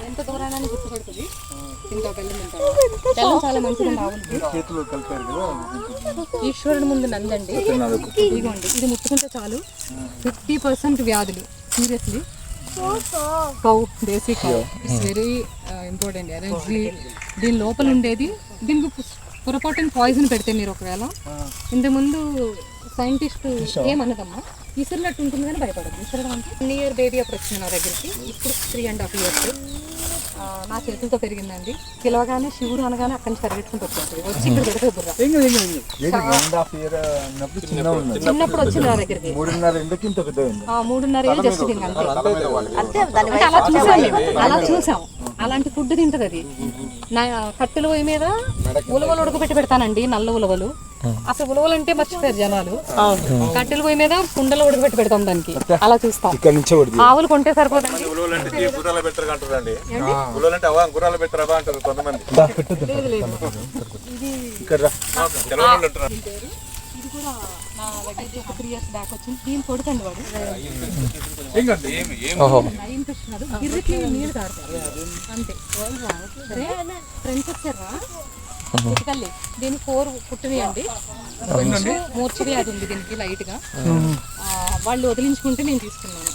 ఎంత దూరాన్ని గుర్తుపడుతుంది. ఇంకా బెల్లం బెల్లం చాలా మంచిది. ఈశ్వరుడు ముందు నందండి. ఇదిగోండి, ఇది ముట్టుకుంటే చాలు 50% వ్యాధులు. Seriously cow, desi cow it's very important. Energy దీని లోపల ఉండేది. దీనికి పొరపాటున పాయిజన్ పెడితే మీరు ఒకవేళ, ఇంతకుముందు సైంటిస్ట్ ఏమన్నదమ్మా, విసిరినట్టు ఉంటుంది కానీ భయపడదు. విసరడం అంటే 1 year బేబీ అప్పుడు వచ్చింది నా దగ్గరికి. ఇప్పుడు 3.5 years నా చేతులతో పెరిగిందండి. పిలవగానే శివుడు అనగానే అక్కడి నుంచి పరిగెట్టుకుంటూ వచ్చేది. వచ్చి ఇక్కడ పెడితే బుర్ర చిన్నప్పుడు వచ్చింది నా దగ్గరికి. 3.5 ఏళ్ళు జస్ట్ తింగ అంతే. అలా చూసాం. అలాంటి ఫుడ్ తింటది అది. నా కట్టెల పొయ్యి మీద ఉలవలు ఉడకబెట్టి పెడతానండి, నల్ల ఉలవలు. అసలు ఉలవలు అంటే మర్చిపోయారు జనాలు. కట్టెల పొయ్యి మీద కుండలో ఉడకబెట్టి పెడతాం దానికి. అలా చూస్తాం. ఆవులు కొంటే సరిపోతుంది. ఇది కూడా నా దగ్గర 3 years బ్యాక్ వచ్చింది. దీని కొడుకండి వాడు. గిర్రెకి నీళ్ళు కారుతారు అంతే. ఫ్రెండ్స్ వచ్చారా పుట్టుకల్లి. దీనికి 4 పుట్టినాయండి. మూర్ఛ వ్యాధి ఉంది దీనికి లైట్ గా. వాళ్ళు వదిలించుకుంటే నేను తీసుకున్నాను.